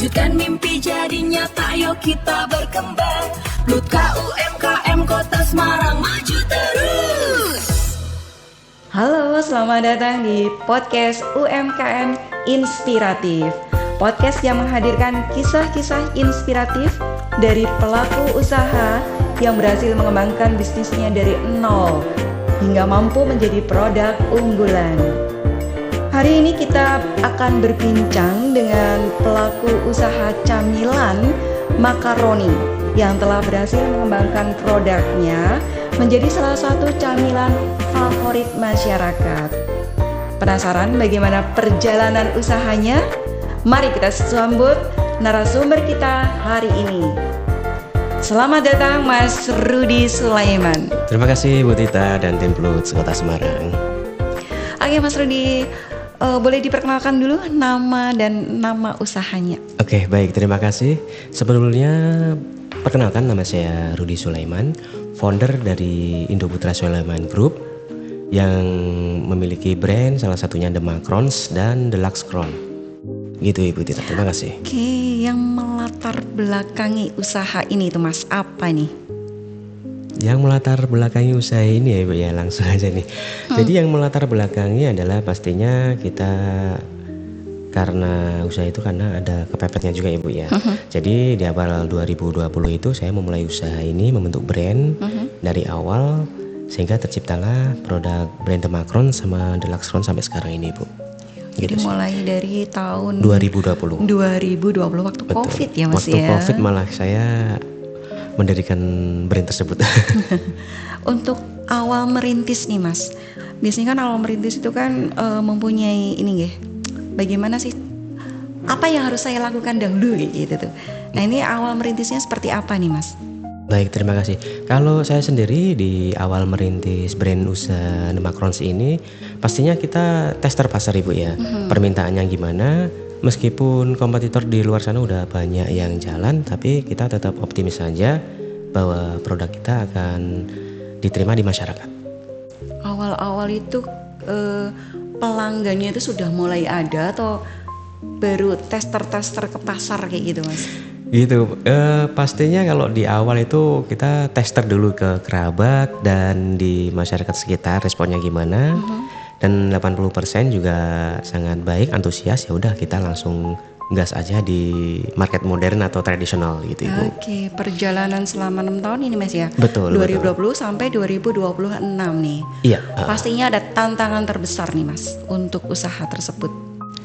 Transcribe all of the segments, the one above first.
Wujudkan mimpi jadi nyata, yuk kita berkembang. Blutka UMKM Kota Semarang maju terus. Halo, selamat datang di podcast UMKM Inspiratif. Podcast yang menghadirkan kisah-kisah inspiratif dari pelaku usaha yang berhasil mengembangkan bisnisnya dari nol hingga mampu menjadi produk unggulan. Hari ini kita akan berbincang dengan pelaku usaha camilan makaroni yang telah berhasil mengembangkan produknya menjadi salah satu camilan favorit masyarakat. Penasaran bagaimana perjalanan usahanya? Mari kita sambut narasumber kita hari ini. Selamat datang Mas Rudy Sulaiman. Terima kasih Bu Tita dan tim Plus Kota Semarang. Oke Mas Rudy, boleh diperkenalkan dulu nama dan nama usahanya. Oke, baik, terima kasih. Sebelumnya perkenalkan, nama saya Rudy Sulaiman, founder dari Indoputra Sulaiman Group yang memiliki brand salah satunya The Macrons dan The Lux Crown. Gitu Ibu Tita, terima kasih. Oke, yang melatar belakangi usaha ini tuh Mas, apa nih? Yang melatar belakangi usaha ini ya Ibu ya, langsung aja nih. Jadi yang melatar belakangi adalah pastinya kita, karena usaha itu karena ada kepepetnya juga Ibu ya. Jadi di awal 2020 itu saya memulai usaha ini, membentuk brand dari awal sehingga terciptalah produk brand The Macron sama The Lux Crown sampai sekarang ini Ibu. Jadi Gitu mulai dari tahun 2020 waktu Betul. Covid ya Mas waktu ya. Covid malah saya mendirikan brand tersebut. Untuk awal merintis nih Mas, biasanya kan awal merintis itu kan mempunyai ini ya, bagaimana sih, apa yang harus saya lakukan dahulu gitu tuh. Nah ini awal merintisnya seperti apa nih Mas? Baik, terima kasih. Kalau saya sendiri di awal merintis brand usaha The Macrons ini, pastinya kita tester pasar Ibu ya. Permintaannya gimana? Meskipun kompetitor di luar sana udah banyak yang jalan, tapi kita tetap optimis saja bahwa produk kita akan diterima di masyarakat. Awal-awal itu pelanggannya itu sudah mulai ada atau baru tester-tester ke pasar kayak gitu Mas? Gitu, pastinya kalau di awal itu kita tester dulu ke kerabat dan di masyarakat sekitar responnya gimana. Dan 80% juga sangat baik, antusias, ya udah kita langsung gas aja di market modern atau tradisional gitu Ibu. Oke, perjalanan selama 6 tahun ini Mas ya? Betul. 2020 sampai 2026 nih. Iya. Pastinya ada tantangan terbesar nih Mas untuk usaha tersebut.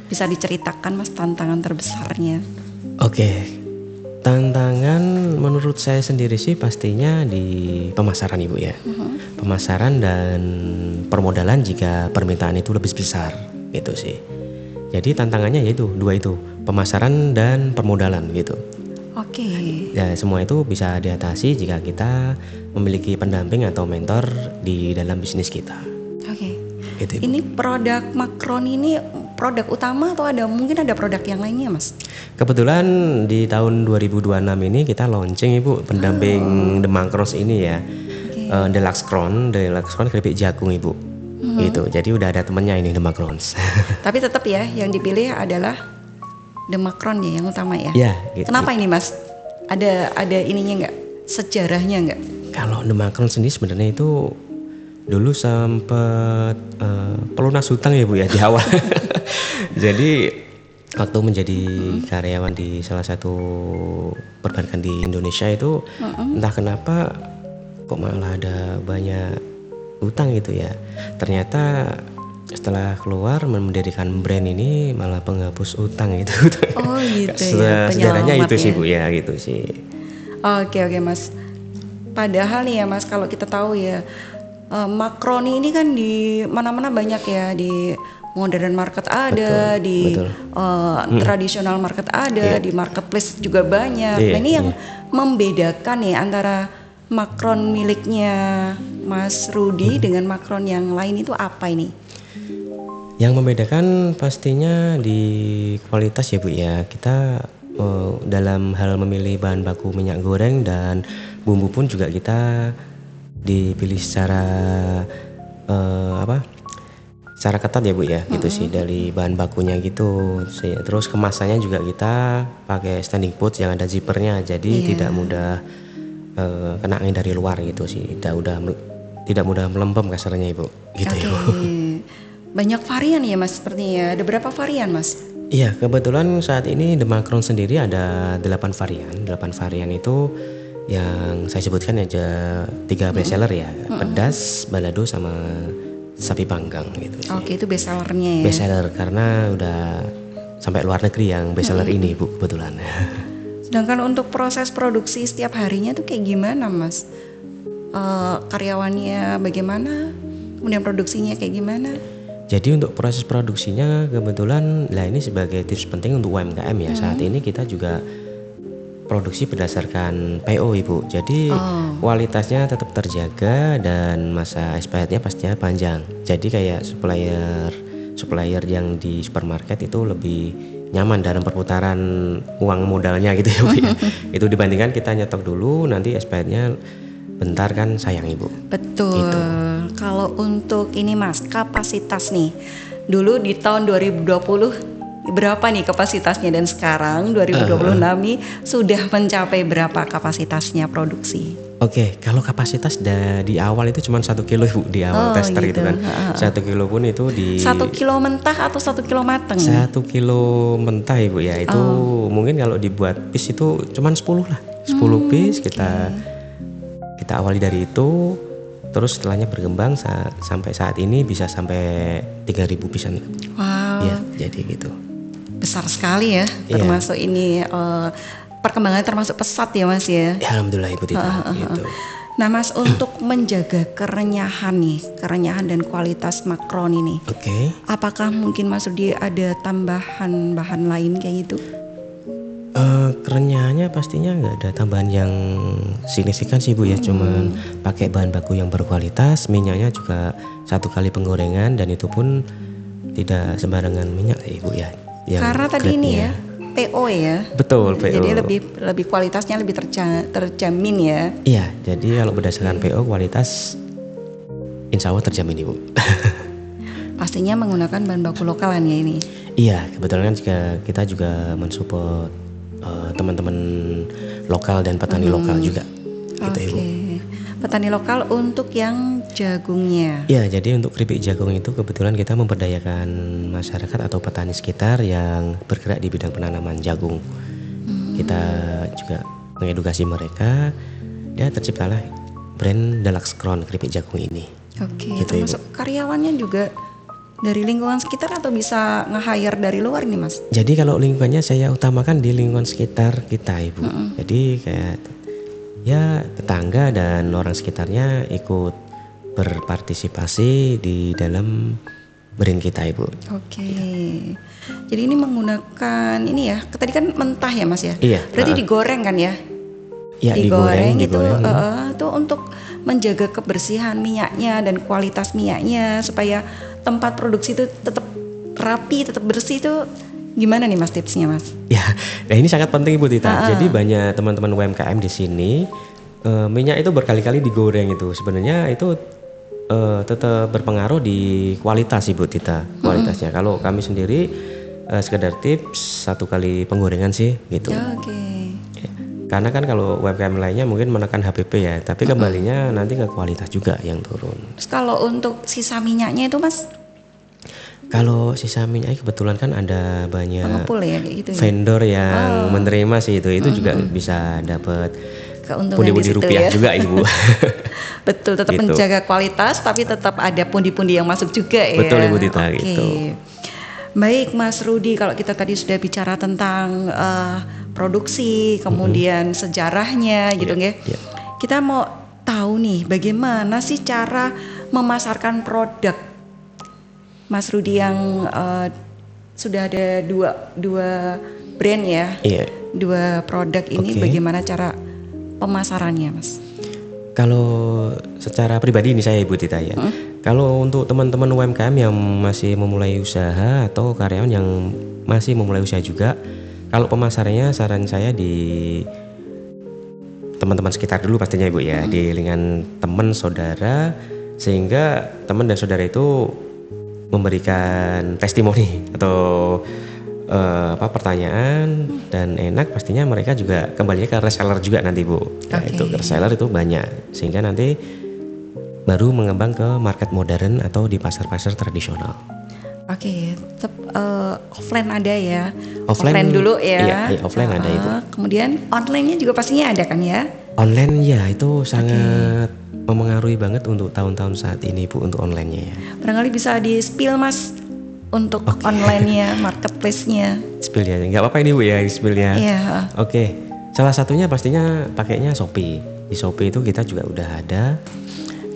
Bisa diceritakan Mas tantangan terbesarnya? Oke. Tantangan menurut saya sendiri sih pastinya di pemasaran Ibu ya. Pemasaran dan permodalan jika permintaan itu lebih besar gitu sih. Jadi tantangannya yaitu dua itu, pemasaran dan permodalan gitu. Oke. Ya semua itu bisa diatasi jika kita memiliki pendamping atau mentor di dalam bisnis kita. Oke. Gitu, Ibu. Ini produk Macron ini produk utama atau mungkin ada produk yang lainnya Mas? Kebetulan di tahun 2026 ini kita launching Ibu pendamping The Macrons ini ya. The Lux Crown keripik jagung Ibu. Gitu. Jadi udah ada temennya ini The Macrons. Tapi tetap ya yang dipilih adalah The Macron ya yang utama ya. Ya, gitu. Kenapa ini Mas? Ada ininya nggak? Sejarahnya nggak? Kalau The Macrons sendiri sebenarnya itu dulu sempat pelunas hutang ya Bu ya di awal. Jadi waktu menjadi karyawan di salah satu perbankan di Indonesia itu entah kenapa kok malah ada banyak utang gitu ya. Ternyata setelah keluar mendirikan brand ini malah penghapus utang gitu. Oh gitu ya. Sejarahnya itu ya. sih Bu ya, gitu sih. Oke Mas. Padahal nih ya Mas, kalau kita tahu ya makroni ini kan di mana-mana banyak ya, di modern market ada, betul. Tradisional market ada, di marketplace juga banyak. Nah ini yang membedakan ya antara Macron miliknya Mas Rudy dengan Macron yang lain itu apa ini? Yang membedakan pastinya di kualitas ya Bu ya. Kita dalam hal memilih bahan baku minyak goreng dan bumbu pun juga kita dipilih secara secara ketat ya Bu ya, gitu sih dari bahan bakunya gitu. Terus kemasannya juga kita pakai standing pouch yang ada zippernya, jadi Iya. tidak mudah kena angin dari luar gitu sih. Tidak mudah melempem kasarnya Ibu, gitu ya Bu. Oke. Banyak varian ya Mas sepertinya. Ada berapa varian Mas? Iya, kebetulan saat ini The Macron sendiri ada 8 varian. 8 varian itu yang saya sebutkan aja 3 best seller ya, pedas, balado sama sapi panggang gitu sih. Oke, itu best sellernya ya. Best seller karena udah sampai luar negeri yang best seller ini Bu kebetulan. Sedangkan untuk proses produksi setiap harinya tuh kayak gimana Mas? Karyawannya bagaimana? Kemudian produksinya kayak gimana? Jadi untuk proses produksinya kebetulan, lah ini sebagai tips penting untuk UMKM ya. Saat ini kita juga produksi berdasarkan PO Ibu. Jadi kualitasnya tetap terjaga dan masa expirednya pastinya panjang. Jadi kayak supplier yang di supermarket itu lebih nyaman dalam perputaran uang modalnya gitu ya Bu ya. Itu dibandingkan kita nyetok dulu nanti expirednya bentar kan sayang Ibu. Betul. Gitu. Kalau untuk ini Mas, kapasitas nih. Dulu di tahun 2020 berapa nih kapasitasnya dan sekarang 2026 nih sudah mencapai berapa kapasitasnya produksi? Oke, kalau kapasitas di awal itu cuma 1 kilo Bu, di awal tester gitu. itu kan. 1 kilo pun itu di 1 kilo mentah atau 1 kilo mateng? 1 kilo mentah Ibu ya. Itu mungkin kalau dibuat piece itu cuma 10 lah. 10 piece kita awali dari itu. Terus setelahnya berkembang sampai saat ini bisa sampai 3.000 piece nih. Wow. Ya, jadi gitu. Besar sekali ya, termasuk ini perkembangannya termasuk pesat ya Mas ya. Ya, alhamdulillah Ibu Tita gitu. Nah Mas, untuk menjaga kerenyahan dan kualitas Macron ini, Oke. apakah mungkin Mas Rudi ada tambahan bahan lain kayak gitu? Kerenyahannya pastinya nggak ada tambahan yang signifikan sih Bu ya, cuman pakai bahan baku yang berkualitas, minyaknya juga 1 kali penggorengan dan itu pun tidak sembarangan minyak ya Ibu ya. Yang Karena tadi ini grade-nya. ya PO ya. Betul, PO. Jadi lebih kualitasnya lebih terjamin ya. Iya, jadi kalau berdasarkan PO kualitas insya Allah terjamin Ibu. Pastinya menggunakan bahan baku lokalan ya ini. Iya, kebetulan kan kita juga mensupport teman-teman lokal dan petani lokal juga. Gitu Oke. Ibu. Petani lokal untuk yang jagungnya. Iya, jadi untuk keripik jagung itu kebetulan kita memberdayakan masyarakat atau petani sekitar yang bergerak di bidang penanaman jagung. Kita juga mengedukasi mereka, ya terciptalah brand Deluxe Crown keripik jagung ini. Oke, Gitu, termasuk karyawannya juga dari lingkungan sekitar atau bisa nge-hire dari luar nih Mas? Jadi kalau lingkungannya saya utamakan di lingkungan sekitar kita Ibu. Jadi kayak ya tetangga dan orang sekitarnya ikut berpartisipasi di dalam brand kita Ibu. Oke. Jadi ini menggunakan ini ya, tadi kan mentah ya Mas ya? Iya. Berarti digoreng kan ya? Ya digoreng. itu untuk menjaga kebersihan minyaknya dan kualitas minyaknya supaya tempat produksi itu tetap rapi, tetap bersih itu gimana nih Mas tipsnya Mas? Ya, nah ini sangat penting Ibu Tita. Jadi banyak teman-teman UMKM di sini minyak itu berkali-kali digoreng itu. Sebenarnya itu tetap berpengaruh di kualitas Ibu Tita. Kualitasnya. Kalau kami sendiri sekedar tips 1 kali penggorengan sih gitu. Oke. Karena kan kalau UMKM lainnya mungkin menekan HPP ya, tapi kembalinya nanti ke kualitas juga yang turun. Terus kalau untuk sisa minyaknya itu Mas Kalau sisa minyak kebetulan kan ada banyak pengepul ya kayak gitu ya? vendor yang menerima sih itu juga bisa dapat Keuntungan di pundi-pundi situ rupiah ya. juga Ibu. Betul, tetap Gitu. menjaga kualitas tapi tetap ada pundi-pundi yang masuk juga ya. Betul, Ibu Tita, Oke. gitu. Baik Mas Rudi, kalau kita tadi sudah bicara tentang produksi, kemudian sejarahnya gitu ya. Iya. Kita mau tahu nih bagaimana sih cara memasarkan produk Mas Rudi yang sudah ada dua brand ya. Iya. 2 produk ini Oke. bagaimana cara pemasarannya Mas? Kalau secara pribadi ini saya Ibu Tita ya. Kalau untuk teman-teman UMKM yang masih memulai usaha atau karyawan yang masih memulai usaha juga, kalau pemasarannya saran saya di teman-teman sekitar dulu pastinya Ibu ya, di lingkungan teman saudara, sehingga teman dan saudara itu memberikan testimoni atau pertanyaan dan enak, pastinya mereka juga kembalinya ke reseller juga nanti Bu. Nah, Oke. itu reseller itu banyak, sehingga nanti baru mengembang ke market modern atau di pasar-pasar tradisional. Oke, tetap offline ada ya. Offline, Dulu ya. iya, offline ada, Ibu. Kemudian online-nya juga pastinya ada kan ya? Online ya itu sangat memengaruhi banget untuk tahun-tahun saat ini Bu, untuk online-nya ya. Barangkali bisa di-spill Mas untuk online-nya, marketplace-nya. Spill ya, nggak apa-apa ini Bu ya, spill-nya. Iya. Oke, salah satunya pastinya pakainya Shopee. Di Shopee itu kita juga udah ada,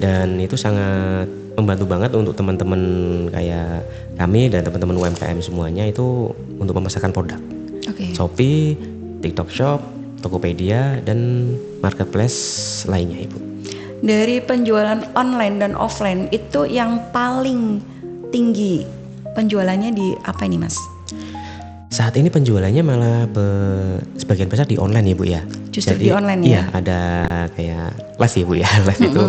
dan itu sangat membantu banget untuk teman-teman kayak kami dan teman-teman UMKM semuanya itu untuk memasarkan produk. Oke. Shopee, TikTok Shop, Tokopedia, dan marketplace lainnya Ibu. Dari penjualan online dan offline itu yang paling tinggi penjualannya di apa ini Mas? Saat ini penjualannya malah sebagian besar di online ya Bu ya. Justru Jadi, di online ya? Iya, ada kayak live ya Bu ya. Live itu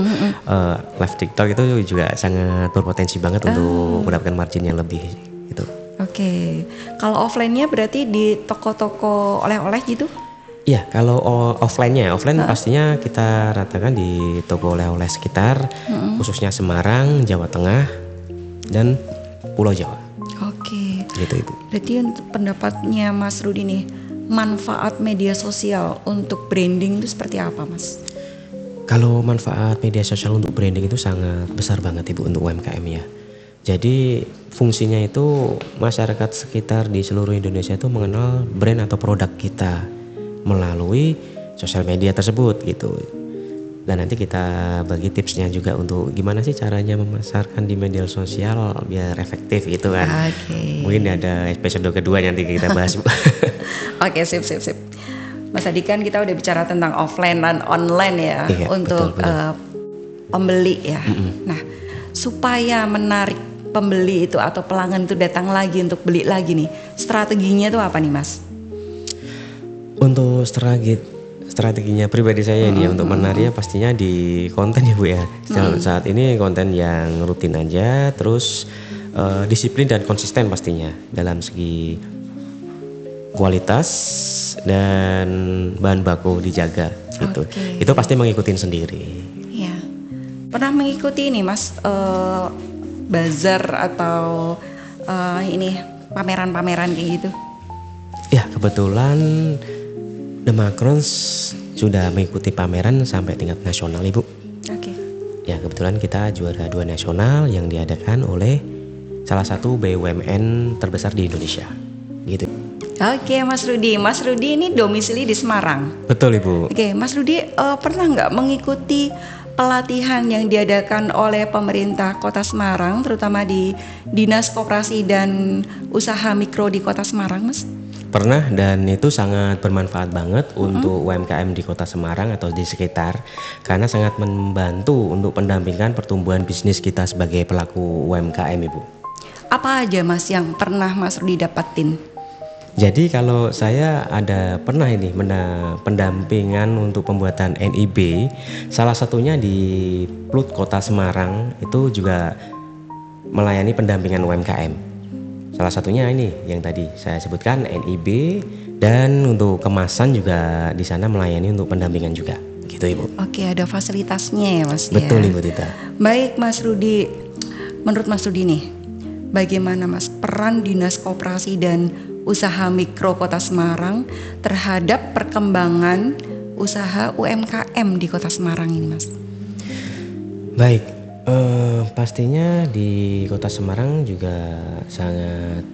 live TikTok itu juga sangat berpotensi banget untuk mendapatkan margin yang lebih gitu. Oke. Kalau offline-nya berarti di toko-toko oleh-oleh gitu? Iya, kalau offline pastinya kita ratakan di toko oleh-oleh sekitar, khususnya Semarang, Jawa Tengah, dan Pulau Jawa. Oke. Gitu Ibu. Berarti untuk pendapatnya Mas Rudi nih, manfaat media sosial untuk branding itu seperti apa Mas? Kalau manfaat media sosial untuk branding itu sangat besar banget Ibu untuk UMKM ya. Jadi fungsinya itu masyarakat sekitar di seluruh Indonesia itu mengenal brand atau produk kita melalui sosial media tersebut gitu. Dan nanti kita bagi tipsnya juga untuk gimana sih caranya memasarkan di media sosial biar efektif gitu kan. Oke. Mungkin ada episode kedua nanti kita bahas Bu. Oke, sip. Mas Adi, kan kita udah bicara tentang offline dan online ya, Iya, untuk betul. pembeli ya. Nah, supaya menarik pembeli itu atau pelanggan itu datang lagi untuk beli lagi nih, strateginya tuh apa nih Mas? Untuk strateginya pribadi saya ini ya untuk menariknya pastinya di konten ya Bu ya. Saat ini konten yang rutin aja, terus disiplin dan konsisten pastinya dalam segi kualitas dan bahan baku dijaga gitu. Oke. Itu pasti ngikutin sendiri. Ya, pernah mengikuti ini Mas bazar atau ini pameran-pameran kayak gitu? Ya kebetulan The Macrons sudah mengikuti pameran sampai tingkat nasional Ibu. Oke. Ya kebetulan kita juara 2 nasional yang diadakan oleh salah satu BUMN terbesar di Indonesia gitu. Oke Mas Rudi. Mas Rudi ini domisili di Semarang. Betul Ibu. Oke Mas Rudi pernah nggak mengikuti pelatihan yang diadakan oleh pemerintah Kota Semarang, terutama di Dinas Koperasi dan Usaha Mikro di Kota Semarang Mas? Pernah, dan itu sangat bermanfaat banget untuk UMKM di Kota Semarang atau di sekitar, karena sangat membantu untuk pendampingan pertumbuhan bisnis kita sebagai pelaku UMKM Ibu. Apa aja Mas yang pernah Mas Rudi dapatin? Jadi kalau saya ada pernah ini pendampingan untuk pembuatan NIB, salah satunya di Plut Kota Semarang itu juga melayani pendampingan UMKM. Salah satunya ini yang tadi saya sebutkan NIB, dan untuk kemasan juga di sana melayani untuk pendampingan juga. Gitu Ibu. Oke, ada fasilitasnya ya Mas. Betul ya. Ibu Tita. Baik Mas Rudi, menurut Mas Rudi nih, bagaimana Mas peran Dinas Koperasi dan Usaha Mikro Kota Semarang terhadap perkembangan usaha UMKM di Kota Semarang ini Mas? Baik, pastinya di Kota Semarang juga sangat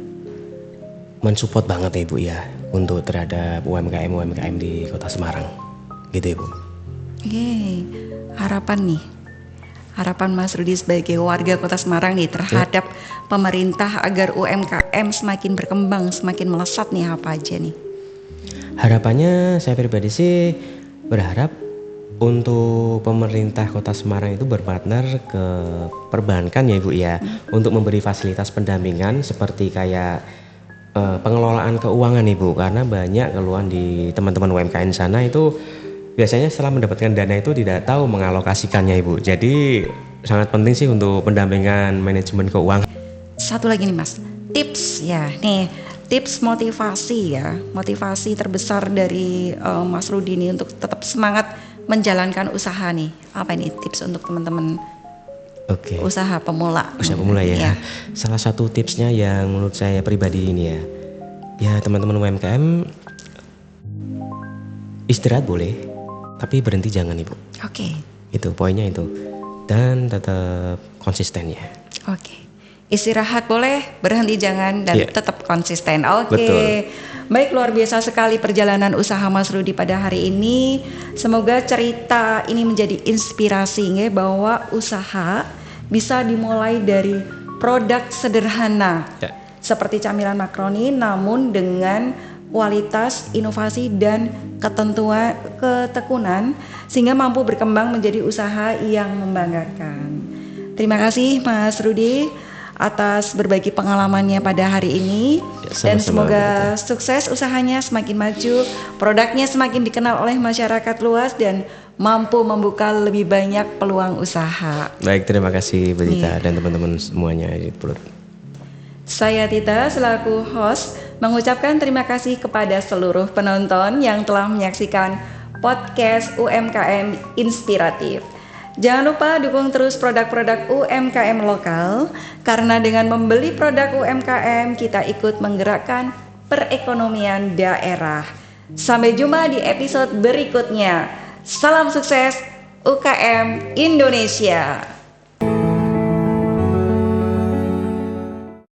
mensupport banget ya Ibu ya untuk terhadap UMKM di Kota Semarang, gitu Ibu. Oke, harapan Mas Rudi sebagai warga Kota Semarang nih terhadap pemerintah agar UMKM semakin berkembang, semakin melesat nih apa aja nih? Harapannya saya pribadi sih berharap untuk pemerintah Kota Semarang itu berpartner ke perbankan ya Ibu ya, untuk memberi fasilitas pendampingan seperti kayak pengelolaan keuangan Ibu, karena banyak keluhan di teman-teman UMKM sana itu biasanya setelah mendapatkan dana itu tidak tahu mengalokasikannya Ibu. Jadi sangat penting sih untuk pendampingan manajemen keuangan. satu lagi nih Mas, tips ya, nih tips motivasi ya, motivasi terbesar dari Mas Rudi ini untuk tetap semangat menjalankan usaha nih. Apa ini tips untuk teman-teman Oke. usaha pemula? Usaha pemula ya. Iya. Salah satu tipsnya yang menurut saya pribadi ini ya teman-teman UMKM istirahat boleh, tapi berhenti jangan Ibu. Oke. Itu poinnya itu. Dan tetap konsisten ya. Oke. Istirahat boleh, berhenti jangan, dan Iya. tetap konsisten. Oke. Betul. Baik, luar biasa sekali perjalanan usaha Mas Rudi pada hari ini. Semoga cerita ini menjadi inspirasi nggih, bahwa usaha bisa dimulai dari produk sederhana. Ya. Seperti camilan makaroni, namun dengan kualitas, inovasi, dan ketekunan sehingga mampu berkembang menjadi usaha yang membanggakan. Terima kasih Mas Rudi atas berbagi pengalamannya pada hari ini. Ya, Dan sama-sama, semoga sukses usahanya, semakin maju, produknya semakin dikenal oleh masyarakat luas dan mampu membuka lebih banyak peluang usaha. Baik, terima kasih Bu Tita Iya. dan teman-teman semuanya di Pulut. Saya Tita selaku host mengucapkan terima kasih kepada seluruh penonton yang telah menyaksikan podcast UMKM Inspiratif. Jangan lupa dukung terus produk-produk UMKM lokal, karena dengan membeli produk UMKM kita ikut menggerakkan perekonomian daerah. Sampai jumpa di episode berikutnya. Salam sukses UKM Indonesia.